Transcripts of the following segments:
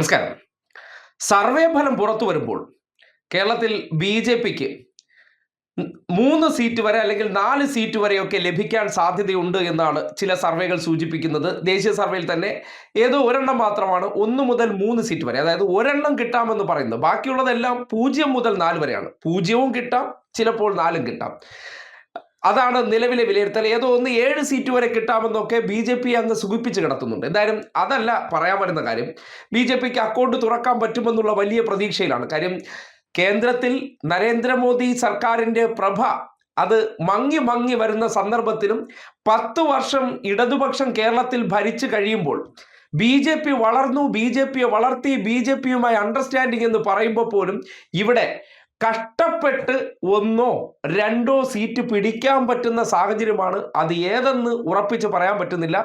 നമസ്കാരം. സർവേ ഫലം പുറത്തു വരുമ്പോൾ കേരളത്തിൽ ബി.ജെ.പിക്ക് 3 സീറ്റ് വരെ അല്ലെങ്കിൽ 4 സീറ്റ് വരെയൊക്കെ ലഭിക്കാൻ സാധ്യതയുണ്ട് എന്നാണ് ചില സർവേകൾ സൂചിപ്പിക്കുന്നത്. ദേശീയ സർവേയിൽ തന്നെ ഏതോ ഒരെണ്ണം മാത്രമാണ് 1 മുതൽ 3 സീറ്റ് വരെ, അതായത് ഒരെണ്ണം കിട്ടാമെന്ന് പറയുന്നത്. ബാക്കിയുള്ളതെല്ലാം 0 മുതൽ 4 വരെയാണ്. 0 കിട്ടാം, ചിലപ്പോൾ 4 കിട്ടാം. അതാണ് നിലവിലെ വിലയിരുത്തൽ. ഏതോ ഒന്ന് 7 സീറ്റ് വരെ കിട്ടാമെന്നൊക്കെ ബി.ജെ.പി അങ്ങ് സുഖിപ്പിച്ച് കിടത്തുന്നുണ്ട്. എന്തായാലും അതല്ല പറയാൻ വരുന്ന കാര്യം. ബി.ജെ.പിക്ക് അക്കൗണ്ട് തുറക്കാൻ പറ്റുമെന്നുള്ള വലിയ പ്രതീക്ഷയിലാണ്. കാര്യം കേന്ദ്രത്തിൽ നരേന്ദ്രമോദി സർക്കാരിൻ്റെ പ്രഭ അത് മങ്ങി മങ്ങി വരുന്ന സന്ദർഭത്തിലും 10 വർഷം ഇടതുപക്ഷം കേരളത്തിൽ ഭരിച്ചു കഴിയുമ്പോൾ ബി.ജെ.പി വളർന്നു, ബി.ജെ.പിയെ വളർത്തി, ബി.ജെ.പിയുമായി അണ്ടർസ്റ്റാൻഡിംഗ് എന്ന് പറയുമ്പോൾ പോലും ഇവിടെ കഷ്ടപ്പെട്ട് 1 or 2 സീറ്റ് പിടിക്കാൻ പറ്റുന്ന സാഹചര്യമാണ്. അത് ഏതെന്ന് ഉറപ്പിച്ച് പറയാൻ പറ്റുന്നില്ല.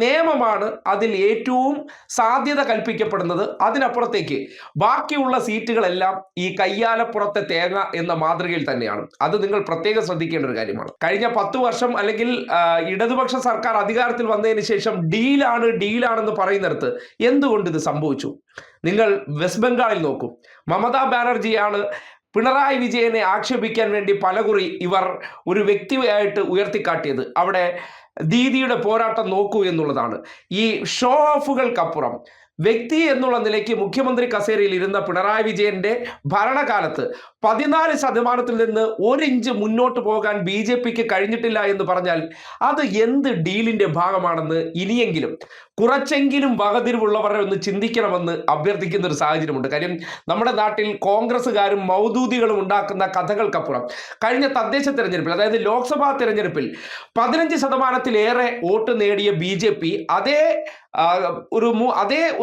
നിയമമാണ് അതിൽ ഏറ്റവും സാധ്യത കൽപ്പിക്കപ്പെടുന്നത്. അതിനപ്പുറത്തേക്ക് ബാക്കിയുള്ള സീറ്റുകളെല്ലാം ഈ കയ്യാലപ്പുറത്തെ തേങ്ങ എന്ന മാതൃകയിൽ തന്നെയാണ്. അത് നിങ്ങൾ പ്രത്യേകം ശ്രദ്ധിക്കേണ്ട ഒരു കാര്യമാണ്. കഴിഞ്ഞ 10 വർഷം അല്ലെങ്കിൽ ഇടതുപക്ഷ സർക്കാർ അധികാരത്തിൽ വന്നതിന് ശേഷം ഡീലാണെന്ന് പറയുന്നിടത്ത് എന്തുകൊണ്ട് ഇത് സംഭവിച്ചു? നിങ്ങൾ വെസ്റ്റ് ബംഗാളിൽ നോക്കൂ. മമതാ ബാനർജിയാണ് പിണറായി വിജയനെ ആക്ഷേപിക്കാൻ വേണ്ടി പലകുറി ഇവർ ഒരു വ്യക്തിയായിട്ട് ഉയർത്തിക്കാട്ടിയത്. അവിടെ ദീദിയുടെ പോരാട്ടം നോക്കൂ എന്നുള്ളതാണ്. ഈ ഷോ ഓഫുകൾക്കപ്പുറം വ്യക്തി എന്നുള്ള നിലയ്ക്ക് മുഖ്യമന്ത്രി കസേരയിൽ ഇരുന്ന പിണറായി വിജയന്റെ ഭരണകാലത്ത് 14% നിന്ന് 1 ഇഞ്ച് മുന്നോട്ട് പോകാൻ ബി.ജെ.പിക്ക് കഴിഞ്ഞിട്ടില്ല എന്ന് പറഞ്ഞാൽ അത് എന്ത് ഡീലിന്റെ ഭാഗമാണെന്ന് ഇനിയെങ്കിലും കുറച്ചെങ്കിലും വകതിരിവുള്ളവരെ ഒന്ന് ചിന്തിക്കണമെന്ന് അഭ്യർത്ഥിക്കുന്ന ഒരു സാഹചര്യമുണ്ട്. കാര്യം നമ്മുടെ നാട്ടിൽ കോൺഗ്രസ്സുകാരും മൗദൂദികളും ഉണ്ടാക്കുന്ന കഥകൾക്കപ്പുറം കഴിഞ്ഞ തദ്ദേശ തെരഞ്ഞെടുപ്പിൽ, അതായത് ലോക്സഭാ തെരഞ്ഞെടുപ്പിൽ 15%-ലേറെ വോട്ട് നേടിയ ബി.ജെ.പി അതേ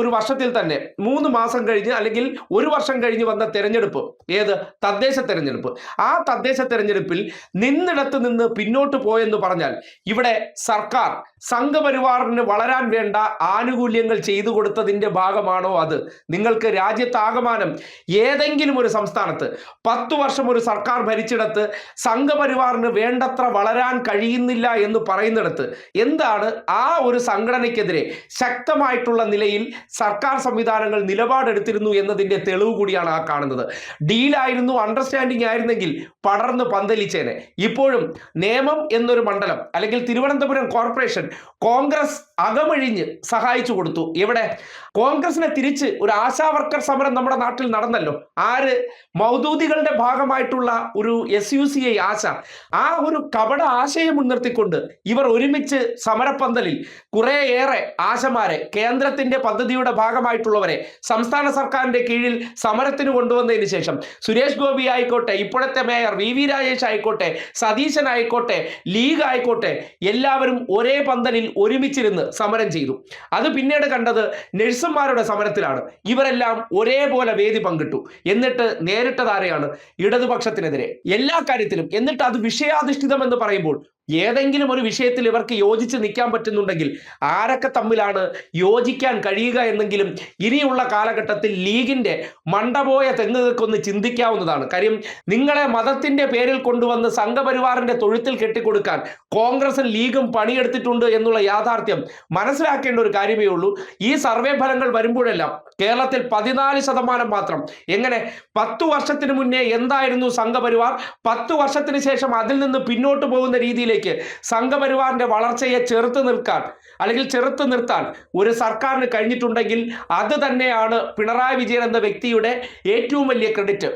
ഒരു വർഷത്തിൽ തന്നെ 3 മാസം കഴിഞ്ഞ് അല്ലെങ്കിൽ 1 വർഷം കഴിഞ്ഞ് വന്ന തെരഞ്ഞെടുപ്പ്, ഏത് തദ്ദേശ തെരഞ്ഞെടുപ്പ്, ആ തദ്ദേശ തെരഞ്ഞെടുപ്പിൽ നിന്നിടത്ത് നിന്ന് പിന്നോട്ട് പോയെന്ന് പറഞ്ഞാൽ ഇവിടെ സർക്കാർ സംഘപരിവാറിന് വളരാൻ വേണ്ട ആനുകൂല്യങ്ങൾ ചെയ്തു കൊടുത്തതിൻ്റെ ഭാഗമാണോ അത്? നിങ്ങൾക്ക് രാജ്യത്താകമാനം ഏതെങ്കിലും ഒരു സംസ്ഥാനത്ത് 10 വർഷം ഒരു സർക്കാർ ഭരിച്ചിടത്ത് സംഘപരിവാറിന് വേണ്ടത്ര വളരാൻ കഴിയുന്നില്ല എന്ന് പറയുന്നിടത്ത് എന്താണ് ആ ഒരു സംഘടനയ്ക്കെതിരെ ശക്തമായിട്ടുള്ള നിലയിൽ സർക്കാർ സംവിധാനങ്ങൾ നിലപാടെടുത്തിരുന്നു എന്നതിൻ്റെ തെളിവ് കൂടിയാണ് ആ കാണുന്നത്. ഡീലായിരുന്നു, അണ്ടർസ്റ്റാൻഡിംഗ് ആയിരുന്നെങ്കിൽ പടർന്ന് പന്തലിച്ചേനെ. ഇപ്പോഴും നേമം എന്നൊരു മണ്ഡലം അല്ലെങ്കിൽ തിരുവനന്തപുരം കോർപ്പറേഷൻ കോൺഗ്രസ് അകമഴിഞ്ഞ് സഹായിച്ചു കൊടുത്തു. എവിടെ? കോൺഗ്രസിനെ തിരിച്ച് ഒരു ആശാവർക്കർ സമരം നമ്മുടെ നാട്ടിൽ നടന്നല്ലോ. ആര്? മൗദൂദികളുടെ ഭാഗമായിട്ടുള്ള ഒരു SUCI ആശ. ആ ഒരു കപട ആശയം മുൻനിർത്തിക്കൊണ്ട് ഇവർ ഒരുമിച്ച് സമരപ്പന്തലിൽ കുറേയേറെ ആശമാരെ, കേന്ദ്രത്തിന്റെ പദ്ധതിയുടെ ഭാഗമായിട്ടുള്ളവരെ സംസ്ഥാന സർക്കാരിന്റെ കീഴിൽ സമരത്തിന് കൊണ്ടുവന്നതിന് ശേഷം സുരേഷ് ഗോപി ആയിക്കോട്ടെ, ഇപ്പോഴത്തെ മേയർ VV രാജേഷ് ആയിക്കോട്ടെ, സതീശൻ ആയിക്കോട്ടെ, ലീഗ് ആയിക്കോട്ടെ, എല്ലാവരും ഒരേ പന്തലിൽ ഒരുമിച്ചിരുന്ന് സമരം ചെയ്തു. അത് പിന്നീട് കണ്ടത് നഴ്സുമാരുടെ സമരത്തിലാണ്. ഇവരെല്ലാം ഒരേപോലെ വേദി പങ്കിട്ടു. എന്നിട്ട് നേരിട്ടതാരെയാണ്? ഇടതുപക്ഷത്തിനെതിരെ എല്ലാ കാര്യത്തിലും. എന്നിട്ട് അത് വിഷയാധിഷ്ഠിതം എന്ന് പറയുമ്പോൾ ഏതെങ്കിലും ഒരു വിഷയത്തിൽ ഇവർക്ക് യോജിച്ച് നിൽക്കാൻ പറ്റുന്നുണ്ടെങ്കിൽ ആരൊക്കെ തമ്മിലാണ് യോജിക്കാൻ കഴിയുക എന്നെങ്കിലും ഇനിയുള്ള കാലഘട്ടത്തിൽ ലീഗിൻ്റെ മണ്ടപോയ തെങ്ങുകൾക്കൊന്ന് ചിന്തിക്കാവുന്നതാണ്. കാര്യം നിങ്ങളെ മതത്തിൻ്റെ പേരിൽ കൊണ്ടുവന്ന് സംഘപരിവാറിൻ്റെ തൊഴുത്തിൽ കെട്ടിക്കൊടുക്കാൻ കോൺഗ്രസും ലീഗും പണിയെടുത്തിട്ടുണ്ട് എന്നുള്ള യാഥാർത്ഥ്യം മനസ്സിലാക്കേണ്ട ഒരു കാര്യമേ ഉള്ളൂ. ഈ സർവേ ഫലങ്ങൾ വരുമ്പോഴെല്ലാം കേരളത്തിൽ 14% മാത്രം. എങ്ങനെ? 10 വർഷത്തിന് മുന്നേ എന്തായിരുന്നു സംഘപരിവാർ, 10 വർഷത്തിന് ശേഷം അതിൽ നിന്ന് പിന്നോട്ട് പോകുന്ന രീതിയിലേക്ക് സംഘപരിവാറിന്റെ വളർച്ചയെ ചെറുത്ത് നിർത്താൻ ഒരു സർക്കാരിന് കഴിഞ്ഞിട്ടുണ്ടെങ്കിൽ അത് തന്നെയാണ് പിണറായി വിജയൻ എന്ന വ്യക്തിയുടെ ഏറ്റവും വലിയ ക്രെഡിറ്റ്.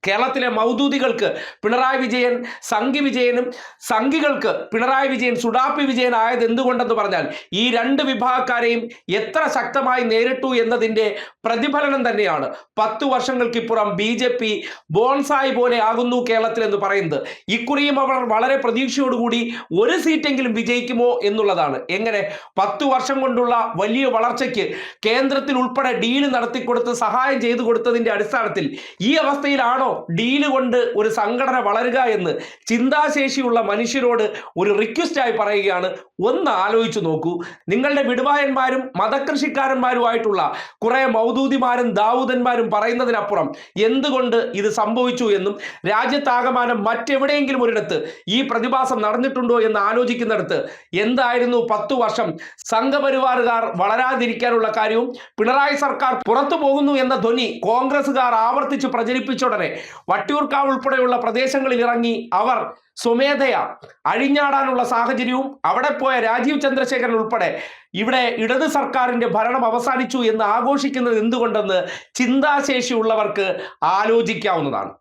കേരളത്തിലെ മൗദൂദികൾക്ക് പിണറായി വിജയൻ സംഘി വിജയനും സംഘികൾക്ക് പിണറായി വിജയൻ സുഡാപ്പി വിജയൻ ആയത് എന്തുകൊണ്ടെന്ന് പറഞ്ഞാൽ ഈ 2 വിഭാഗക്കാരെയും എത്ര ശക്തമായി നേരിട്ടു എന്നതിൻ്റെ പ്രതിഫലനം തന്നെയാണ് 10 വർഷങ്ങൾക്കിപ്പുറം ബി.ജെ.പി ബോൺസായി പോലെ ആകുന്നു കേരളത്തിൽ എന്ന് പറയുന്നത്. ഇക്കുറിയും അവർ വളരെ പ്രതീക്ഷയോടുകൂടി 1 സീറ്റെങ്കിലും വിജയിക്കുമോ എന്നുള്ളതാണ്. എങ്ങനെ? 10 വർഷം കൊണ്ടുള്ള വലിയ വളർച്ചയ്ക്ക് കേന്ദ്രത്തിൽ ഉൾപ്പെടെ ഡീല് നടത്തിക്കൊടുത്ത് സഹായം ചെയ്തു കൊടുത്തതിൻ്റെ അടിസ്ഥാനത്തിൽ ഈ അവസ്ഥയിലാണോ ഇങ്ങനെയാണോ ഡീല് കൊണ്ട് ഒരു സംഘടന വളരുക എന്ന് ചിന്താശേഷിയുള്ള മനുഷ്യരോട് ഒരു റിക്വസ്റ്റായി പറയുകയാണ്. ഒന്ന് ആലോചിച്ചു നോക്കൂ. നിങ്ങളുടെ വിടുവായന്മാരും മതകൃഷിക്കാരന്മാരുമായിട്ടുള്ള കുറെ മൗദൂദിമാരും ദാവൂദന്മാരും പറയുന്നതിനപ്പുറം എന്തുകൊണ്ട് ഇത് സംഭവിച്ചു എന്നും രാജ്യത്താകമാനം മറ്റെവിടെയെങ്കിലും ഒരിടത്ത് ഈ പ്രതിഭാസം നടന്നിട്ടുണ്ടോ എന്ന് ആലോചിക്കുന്നിടത്ത് എന്തായിരുന്നു 10 വർഷം സംഘപരിവാറുകാർ വളരാതിരിക്കാനുള്ള കാര്യവും പിണറായി സർക്കാർ പുറത്തു പോകുന്നു എന്ന ധ്വനി കോൺഗ്രസുകാർ ആവർത്തിച്ച് പ്രചരിപ്പിച്ച ഉടനെ വട്ടിയൂർക്കാവ് ഉൾപ്പെടെയുള്ള പ്രദേശങ്ങളിൽ ഇറങ്ങി അവർ സ്വമേധയാ അഴിഞ്ഞാടാനുള്ള സാഹചര്യവും അവിടെ പോയ രാജീവ് ചന്ദ്രശേഖരൻ ഉൾപ്പെടെ ഇവിടെ ഇടത് സർക്കാരിന്റെ ഭരണം അവസാനിച്ചു എന്ന് ആഘോഷിക്കുന്നത് എന്തുകൊണ്ടെന്ന് ചിന്താശേഷിയുള്ളവർക്ക് ആലോചിക്കാവുന്നതാണ്.